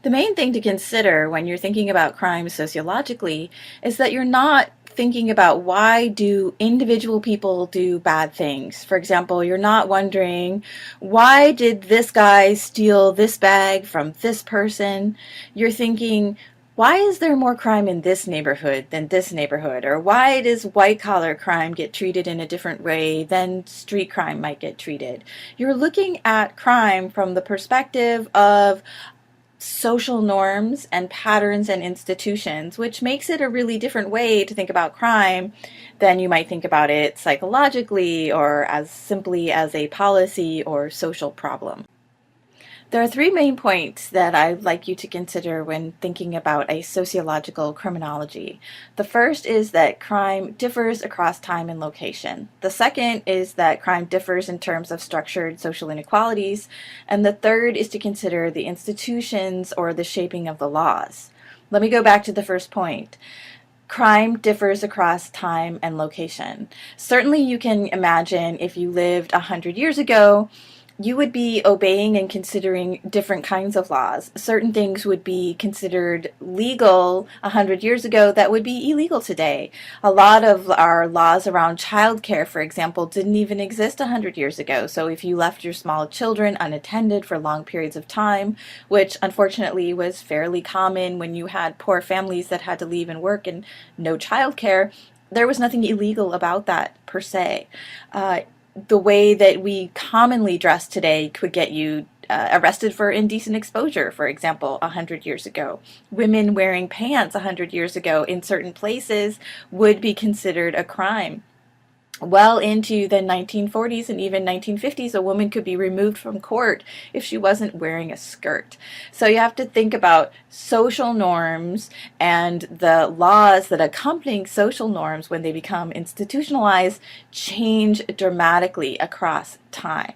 The main thing to consider when you're thinking about crime sociologically is that you're not thinking about why do individual people do bad things. For example, you're not wondering, why did this guy steal this bag from this person? You're thinking, why is there more crime in this neighborhood than this neighborhood? Or why does white collar crime get treated in a different way than street crime might get treated? You're looking at crime from the perspective of social norms and patterns and institutions, which makes it a really different way to think about crime than you might think about it psychologically or as simply as a policy or social problem. There are three main points that I'd like you to consider when thinking about a sociological criminology. The first is that crime differs across time and location. The second is that crime differs in terms of structured social inequalities. And the third is to consider the institutions or the shaping of the laws. Let me go back to the first point. Crime differs across time and location. Certainly you can imagine if you lived 100 years ago, you would be obeying and considering different kinds of laws. Certain things would be considered legal 100 years ago that would be illegal today. A lot of our laws around childcare, for example, didn't even exist 100 years ago. So if you left your small children unattended for long periods of time, which unfortunately was fairly common when you had poor families that had to leave and work and no childcare, there was nothing illegal about that per se. The way that we commonly dress today could get you arrested for indecent exposure, for example, 100 years ago. Women wearing pants 100 years ago in certain places would be considered a crime. Well into the 1940s and even 1950s, a woman could be removed from court if she wasn't wearing a skirt. So you have to think about social norms and the laws that accompany social norms when they become institutionalized change dramatically across time.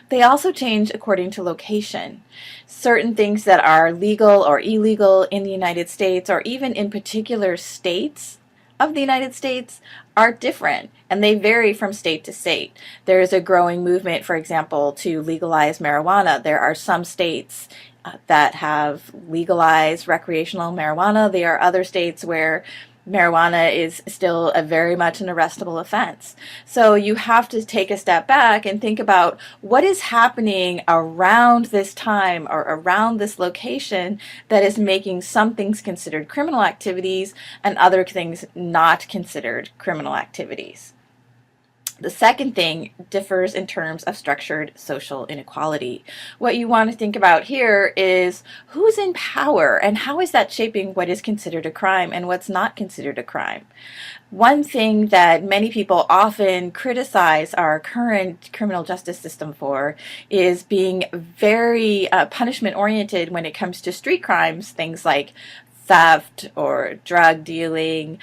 They also change according to location. Certain things that are legal or illegal in the United States or even in particular states of the United States are different, and they vary from state to state. There is a growing movement, for example, to legalize marijuana. There are some states that have legalized recreational marijuana. There are other states where marijuana is still a very much an arrestable offense. So you have to take a step back and think about what is happening around this time or around this location that is making some things considered criminal activities and other things not considered criminal activities. The second thing differs in terms of structured social inequality. What you want to think about here is who's in power and how is that shaping what is considered a crime and what's not considered a crime. One thing that many people often criticize our current criminal justice system for is being very punishment oriented when it comes to street crimes, things like theft or drug dealing,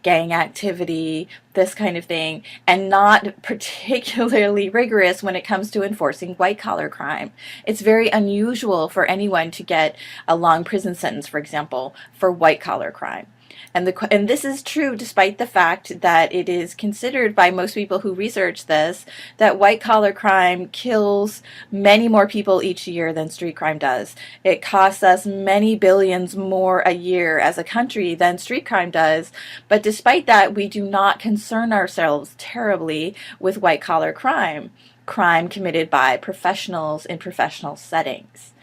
gang activity, this kind of thing, and not particularly rigorous when it comes to enforcing white-collar crime. It's very unusual for anyone to get a long prison sentence, for example, for white-collar crime. And this is true despite the fact that it is considered by most people who research this that white-collar crime kills many more people each year than street crime does. It costs us many billions more a year as a country than street crime does, but despite that, we do not concern ourselves terribly with white-collar crime committed by professionals in professional settings.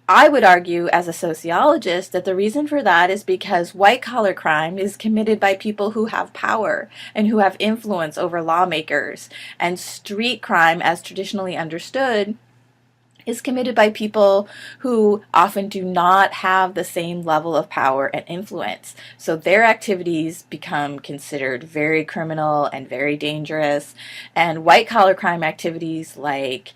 I would argue as a sociologist that the reason for that is because white-collar crime is committed by people who have power and who have influence over lawmakers, and street crime, as traditionally understood, is committed by people who often do not have the same level of power and influence. So their activities become considered very criminal and very dangerous. And white-collar crime activities like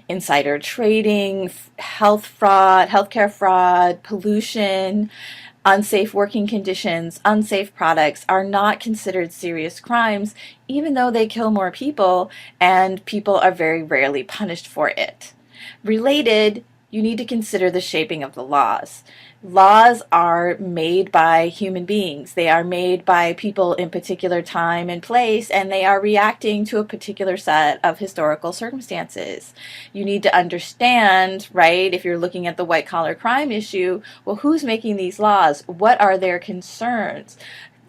insider trading, healthcare fraud, pollution, unsafe working conditions, unsafe products are not considered serious crimes, even though they kill more people and people are very rarely punished for it. Related, you need to consider the shaping of the laws. Laws are made by human beings. They are made by people in particular time and place, and they are reacting to a particular set of historical circumstances. You need to understand, right, if you're looking at the white collar crime issue, well, who's making these laws? What are their concerns?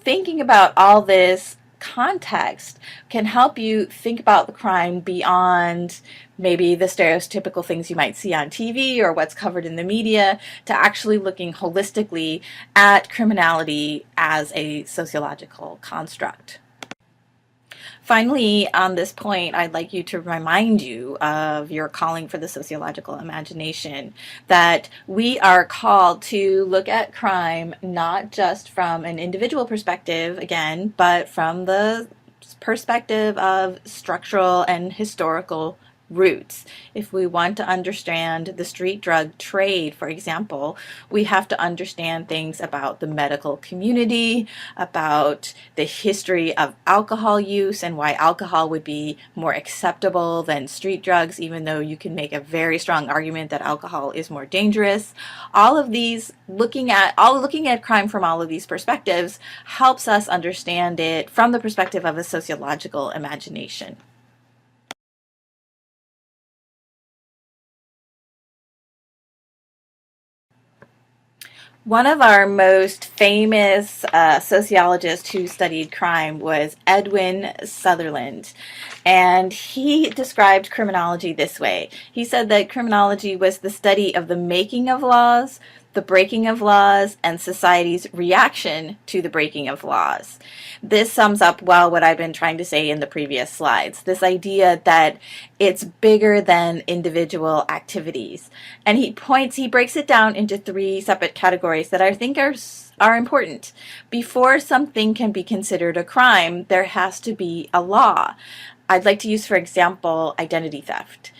Thinking about all this context can help you think about the crime beyond maybe the stereotypical things you might see on TV or what's covered in the media, to actually looking holistically at criminality as a sociological construct. Finally, on this point, I'd like you to remind you of your calling for the sociological imagination, that we are called to look at crime not just from an individual perspective, again, but from the perspective of structural and historical roots. If we want to understand the street drug trade, for example, we have to understand things about the medical community, about the history of alcohol use and why alcohol would be more acceptable than street drugs, even though you can make a very strong argument that alcohol is more dangerous. All of these, looking at crime from all of these perspectives helps us understand it from the perspective of a sociological imagination. One of our most famous sociologists who studied crime was Edwin Sutherland, and he described criminology this way. He said that criminology was the study of the making of laws, the breaking of laws, and society's reaction to the breaking of laws. This sums up well what I've been trying to say in the previous slides, this idea that it's bigger than individual activities. And he breaks it down into three separate categories that I think are important. Before something can be considered a crime, there has to be a law. I'd like to use, for example, identity theft.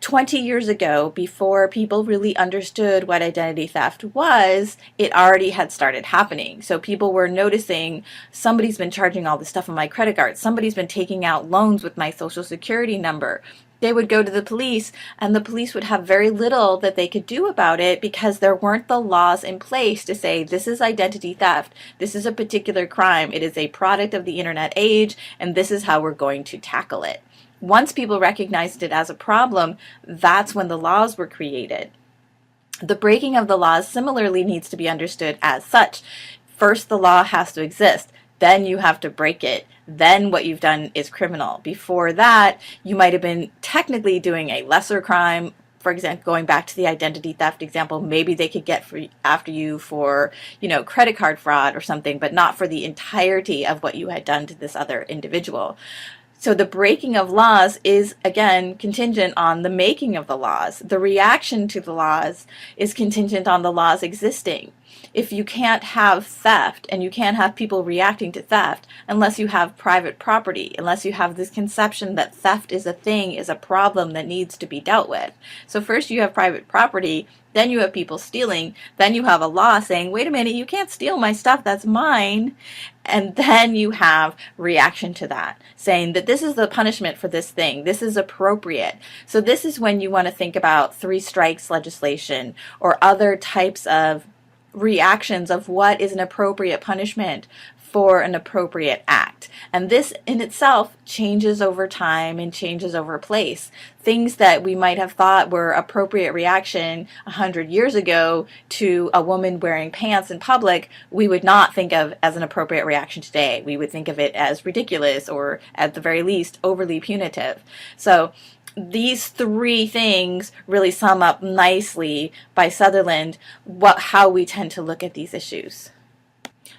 20 years ago, before people really understood what identity theft was, it already had started happening. So people were noticing, somebody's been charging all this stuff on my credit card. Somebody's been taking out loans with my social security number. They would go to the police, and the police would have very little that they could do about it because there weren't the laws in place to say, this is identity theft. This is a particular crime. It is a product of the internet age, and this is how we're going to tackle it. Once people recognized it as a problem, that's when the laws were created. The breaking of the laws similarly needs to be understood as such. First, the law has to exist. Then you have to break it. Then what you've done is criminal. Before that, you might have been technically doing a lesser crime. For example, going back to the identity theft example, maybe they could get after you for, credit card fraud or something, but not for the entirety of what you had done to this other individual. So the breaking of laws is, again, contingent on the making of the laws. The reaction to the laws is contingent on the laws existing. If you can't have theft and you can't have people reacting to theft unless you have private property, unless you have this conception that theft is a thing, is a problem that needs to be dealt with. So first you have private property, then you have people stealing, then you have a law saying, wait a minute, you can't steal my stuff, that's mine. And then you have reaction to that, saying that this is the punishment for this thing, this is appropriate. So this is when you want to think about three strikes legislation or other types of reactions of what is an appropriate punishment for an appropriate act. And this in itself changes over time and changes over place. Things that we might have thought were appropriate reaction 100 years ago to a woman wearing pants in public, we would not think of as an appropriate reaction today. We would think of it as ridiculous or at the very least overly punitive. So these three things really sum up nicely by Sutherland how we tend to look at these issues.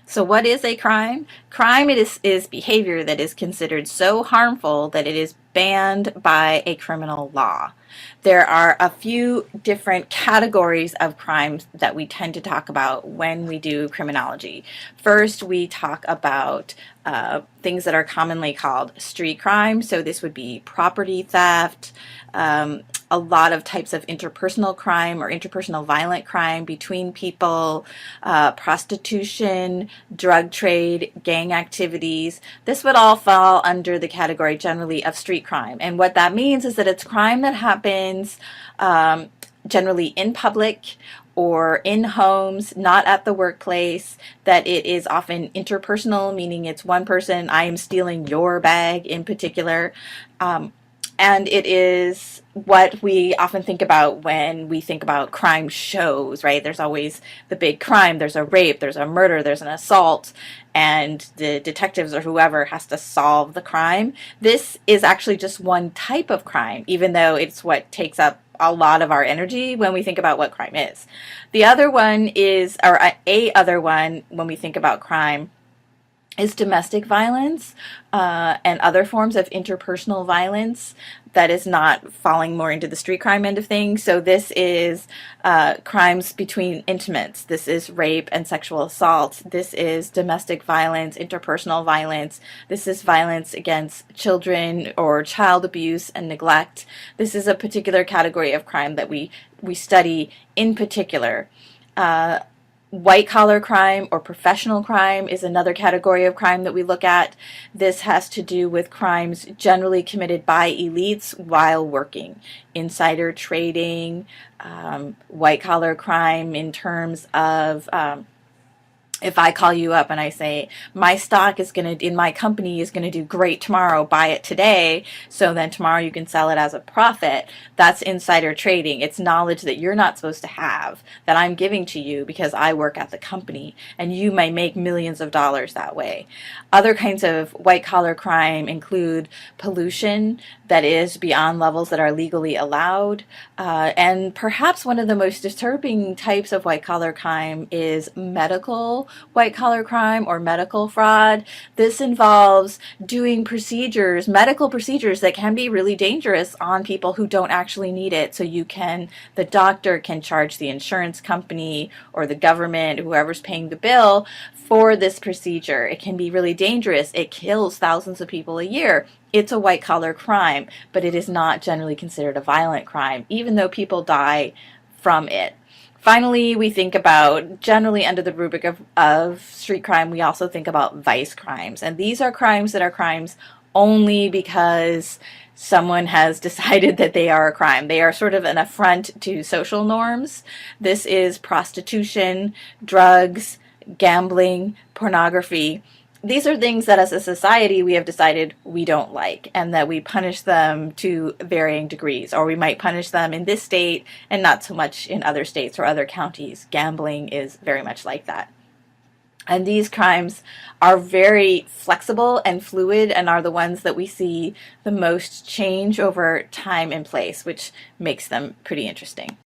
So what is a crime? Crime is behavior that is considered so harmful that it is banned by a criminal law. There are a few different categories of crimes that we tend to talk about when we do criminology. First, we talk about things that are commonly called street crime. So this would be property theft, a lot of types of interpersonal crime or interpersonal violent crime between people, prostitution, drug trade, gang activities. This would all fall under the category generally of street crime. And what that means is that it's crime that happens generally in public or in homes, not at the workplace, that it is often interpersonal, meaning it's one person, I am stealing your bag in particular. And it is what we often think about when we think about crime shows, right? There's always the big crime, there's a rape, there's a murder, there's an assault, and the detectives or whoever has to solve the crime. This is actually just one type of crime, even though it's what takes up a lot of our energy when we think about what crime is. The other one is, or a other one when we think about crime, is domestic violence and other forms of interpersonal violence that is not falling more into the street crime end of things. So this is crimes between intimates. This is rape and sexual assault. This is domestic violence, interpersonal violence. This is violence against children or child abuse and neglect. This is a particular category of crime that we study in particular. White-collar crime or professional crime is another category of crime that we look at. This has to do with crimes generally committed by elites while working. Insider trading, white-collar crime in terms of if I call you up and I say, my stock is in my company is going to do great tomorrow, buy it today, so then tomorrow you can sell it as a profit, that's insider trading. It's knowledge that you're not supposed to have, that I'm giving to you because I work at the company, and you may make millions of dollars that way. Other kinds of white-collar crime include pollution that is beyond levels that are legally allowed, and perhaps one of the most disturbing types of white-collar crime is medical white-collar crime or medical fraud. This involves doing procedures, medical procedures that can be really dangerous on people who don't actually need it. So the doctor can charge the insurance company or the government, whoever's paying the bill, for this procedure. It can be really dangerous. It kills thousands of people a year. It's a white-collar crime, but it is not generally considered a violent crime, even though people die from it. Finally, we think about, generally under the rubric of street crime, we also think about vice crimes. And these are crimes that are crimes only because someone has decided that they are a crime. They are sort of an affront to social norms. This is prostitution, drugs, gambling, pornography. These are things that as a society we have decided we don't like, and that we punish them to varying degrees, or we might punish them in this state and not so much in other states or other counties. Gambling is very much like that. And these crimes are very flexible and fluid and are the ones that we see the most change over time and place, which makes them pretty interesting.